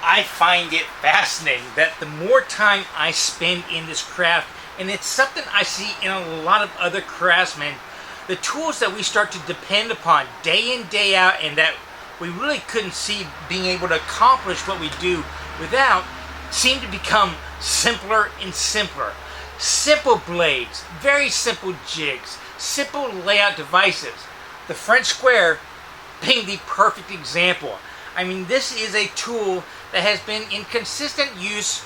I find it fascinating that the more time I spend in this craft, and it's something I see in a lot of other craftsmen, the tools that we start to depend upon day in, day out, and that we really couldn't see being able to accomplish what we do without, seem to become simpler and simpler. Simple blades, very simple jigs, simple layout devices. The French square being the perfect example. I mean, this is a tool that has been in consistent use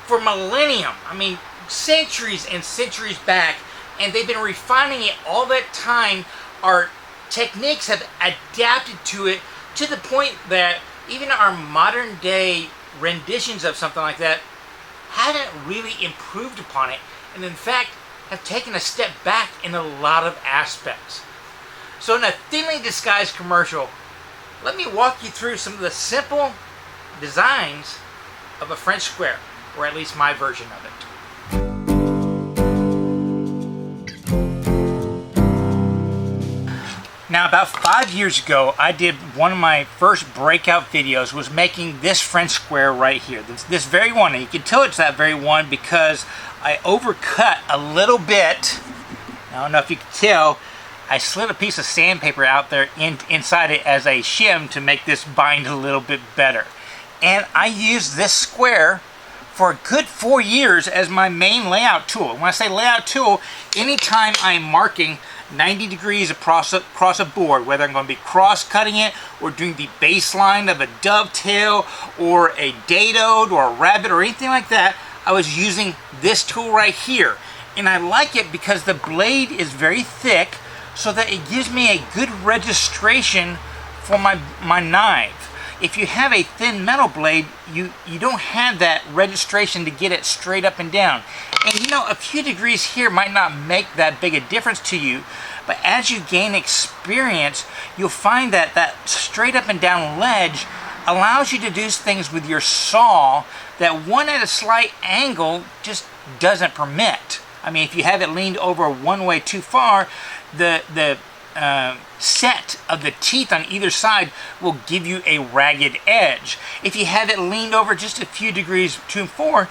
for millennium. I mean, centuries and centuries back, and they've been refining it all that time. Our techniques have adapted to it to the point that even our modern day renditions of something like that haven't really improved upon it, and in fact have taken a step back in a lot of aspects. So in a thinly disguised commercial, let me walk you through some of the simple designs of a French square, or at least my version of it. Now, about 5 years ago, I did one of my first breakout videos was making this French square right here. This very one, and you can tell it's that very one because I overcut a little bit. I don't know if you can tell, I slid a piece of sandpaper out there inside it as a shim to make this bind a little bit better. And I used this square for a good 4 years as my main layout tool. When I say layout tool, anytime I'm marking 90 degrees across a board, whether I'm going to be cross-cutting it or doing the baseline of a dovetail or a dado or a rabbet or anything like that, I was using this tool right here. And I like it because the blade is very thick, so that it gives me a good registration for my knife. If you have a thin metal blade, you don't have that registration to get it straight up and down. And you know, a few degrees here might not make that big a difference to you, but as you gain experience, you'll find that that straight up and down ledge allows you to do things with your saw that one at a slight angle just doesn't permit. I mean, if you have it leaned over one way too far, the set of the teeth on either side will give you a ragged edge. If you have it leaned over just a few degrees too far,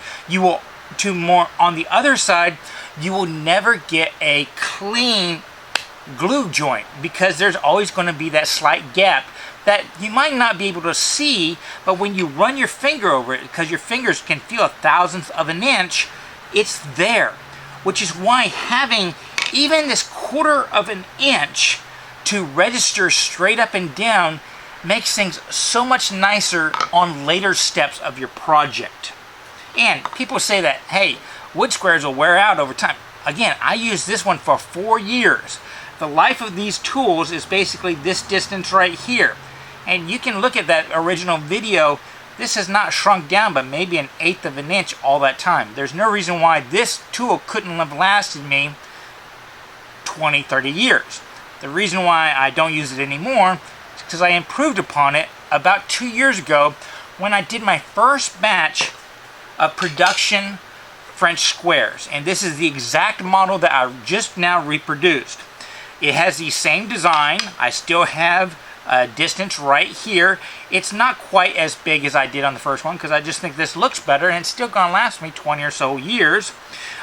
too more on the other side, you will never get a clean glue joint because there's always going to be that slight gap that you might not be able to see, but when you run your finger over it, because your fingers can feel a thousandth of an inch, it's there. Which is why having even this quarter of an inch to register straight up and down makes things so much nicer on later steps of your project. And people say that, hey, wood squares will wear out over time. Again, I used this one for 4 years. The life of these tools is basically this distance right here. And you can look at that original video. This has not shrunk down, but maybe 1/8 of an inch all that time. There's no reason why this tool couldn't have lasted me 20, 30 years. The reason why I don't use it anymore is because I improved upon it about 2 years ago when I did my first batch of production French squares. And this is the exact model that I just now reproduced. It has the same design. I still have distance right here. It's not quite as big as I did on the first one because I just think this looks better, and it's still gonna last me 20 or so years.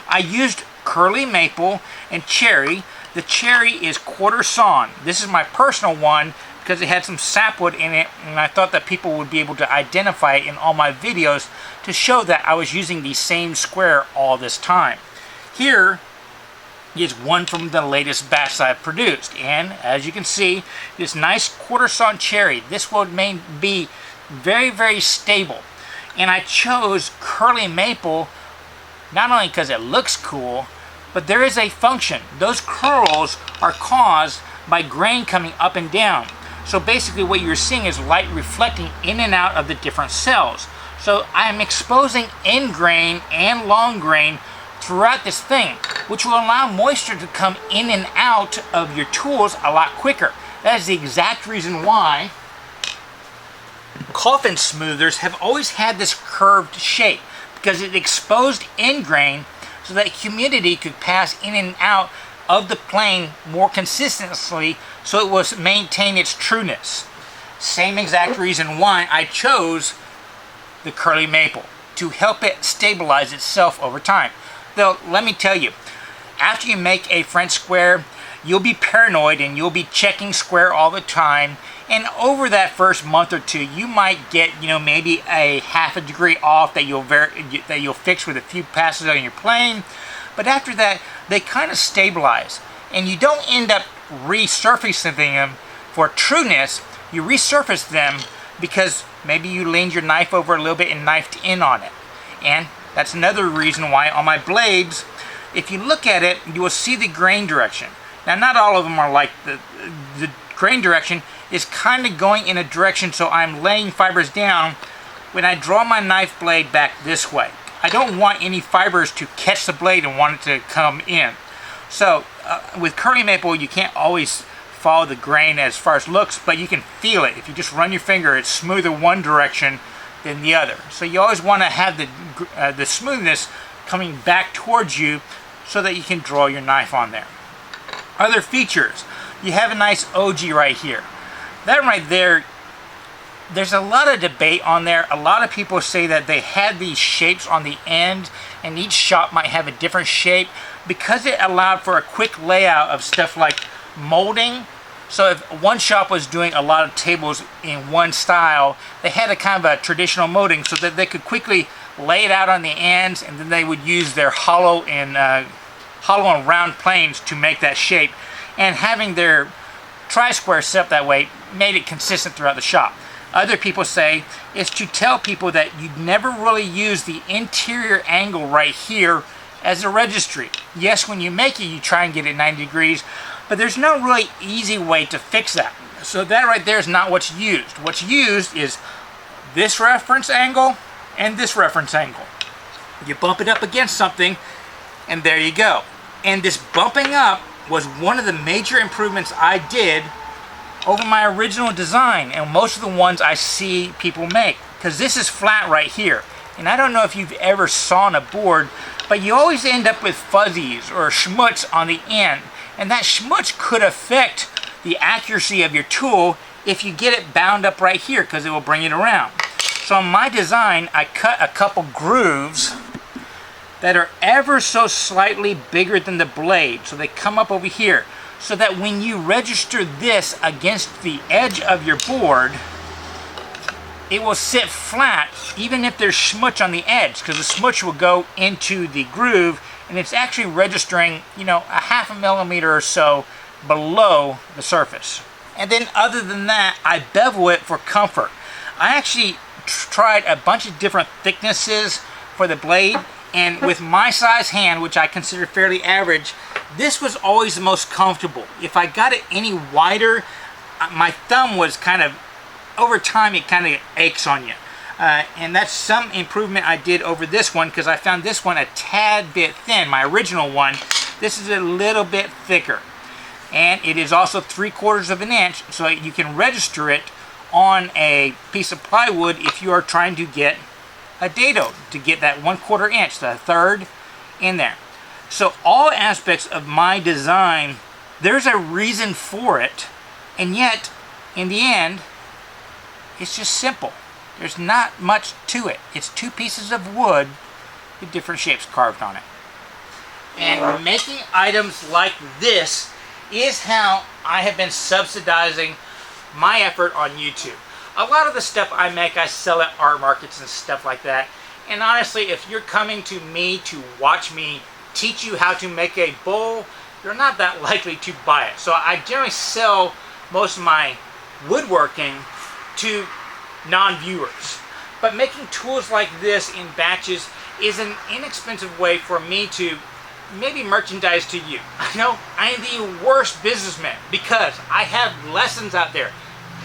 I used curly maple and cherry. The cherry is quarter sawn. This is my personal one because it had some sapwood in it, and I thought that people would be able to identify it in all my videos to show that I was using the same square all this time. Here is one from the latest batch that I've produced, and as you can see, this nice quarter sawn cherry. This will be very, very stable, and I chose curly maple not only because it looks cool, but there is a function. Those curls are caused by grain coming up and down. So basically what you're seeing is light reflecting in and out of the different cells. So I am exposing end grain and long grain throughout this thing, which will allow moisture to come in and out of your tools a lot quicker. That is the exact reason why coffin smoothers have always had this curved shape, because it exposed end grain so that humidity could pass in and out of the plane more consistently, so it will maintain its trueness. Same exact reason why I chose the curly maple to help it stabilize itself over time. Though, let me tell you, after you make a French square, you'll be paranoid and you'll be checking square all the time. And over that first month or two, you might get, maybe a half a degree off that you'll fix with a few passes on your plane. But after that, they kind of stabilize. And you don't end up resurfacing them for trueness. You resurface them because maybe you leaned your knife over a little bit and knifed in on it. And that's another reason why on my blades, if you look at it, you will see the grain direction. Now, not all of them are like the grain direction is kind of going in a direction, so I'm laying fibers down when I draw my knife blade back this way. I don't want any fibers to catch the blade and want it to come in. So with curly maple, you can't always follow the grain as far as looks, but you can feel it. If you just run your finger, it's smoother one direction than the other. So you always want to have the smoothness coming back towards you so that you can draw your knife on there. Other features, you have a nice OG right here. That right there, there's a lot of debate on there. A lot of people say that they had these shapes on the end and each shop might have a different shape because it allowed for a quick layout of stuff like molding. So if one shop was doing a lot of tables in one style, they had a kind of a traditional molding so that they could quickly lay it out on the ends, and then they would use their hollow and round planes to make that shape. And having their tri-square set up that way made it consistent throughout the shop. Other people say it's to tell people that you'd never really use the interior angle right here as a registry. Yes, when you make it, you try and get it 90 degrees, but there's no really easy way to fix that. So that right there is not what's used. What's used is this reference angle and this reference angle. You bump it up against something, and there you go. And this bumping up was one of the major improvements I did over my original design and most of the ones I see people make, because this is flat right here. And I don't know if you've ever sawn a board, but you always end up with fuzzies or schmutz on the end, and that schmutz could affect the accuracy of your tool if you get it bound up right here, because it will bring it around. So on my design, I cut a couple grooves that are ever so slightly bigger than the blade, so they come up over here, so that when you register this against the edge of your board, it will sit flat even if there's smudge on the edge, because the smudge will go into the groove and it's actually registering, a half a millimeter or so below the surface. And then other than that, I bevel it for comfort. I actually tried a bunch of different thicknesses for the blade, and with my size hand, which I consider fairly average, this was always the most comfortable. If I got it any wider, my thumb was kind of, over time, it kind of aches on you. And that's some improvement I did over this one, because I found this one a tad bit thin. My original one, this is a little bit thicker. And it is also 3/4 of an inch, so you can register it on a piece of plywood if you are trying to get a dado, to get that 1/4 inch, the third in there. So all aspects of my design, there's a reason for it, and yet in the end it's just simple. There's not much to it. It's two pieces of wood with different shapes carved on it. And making items like this is how I have been subsidizing my effort on YouTube. A lot of the stuff I make, I sell at art markets and stuff like that. And honestly, if you're coming to me to watch me teach you how to make a bowl, you're not that likely to buy it. So I generally sell most of my woodworking to non-viewers. But making tools like this in batches is an inexpensive way for me to maybe merchandise to you. I know I am the worst businessman because I have lessons out there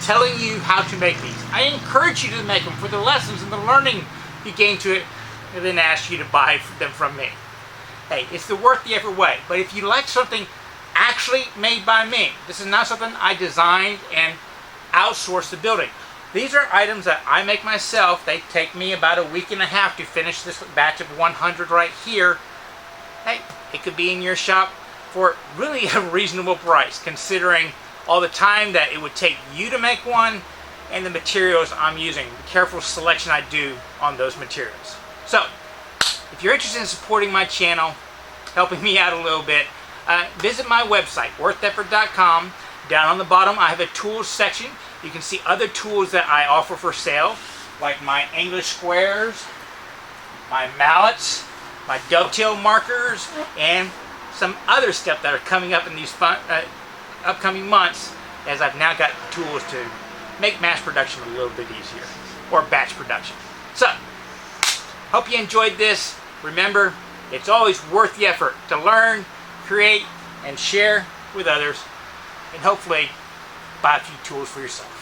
telling you how to make these. I encourage you to make them for the lessons and the learning you gain to it, and then ask you to buy them from me. Hey, it's the worth the effort way. But if you like something actually made by me, this is not something I designed and outsourced the building. These are items that I make myself. They take me about a week and a half to finish this batch of 100 right here. Hey, it could be in your shop for really a reasonable price, considering all the time that it would take you to make one and the materials I'm using, the careful selection I do on those materials. So, if you're interested in supporting my channel, helping me out a little bit, visit my website, wortheffort.com. Down on the bottom, I have a tools section. You can see other tools that I offer for sale, like my English squares, my mallets, my dovetail markers, and some other stuff that are coming up in these upcoming months, as I've now got tools to make mass production a little bit easier, or batch production. So, hope you enjoyed this. Remember, it's always worth the effort to learn, create, and share with others, and hopefully buy a few tools for yourself.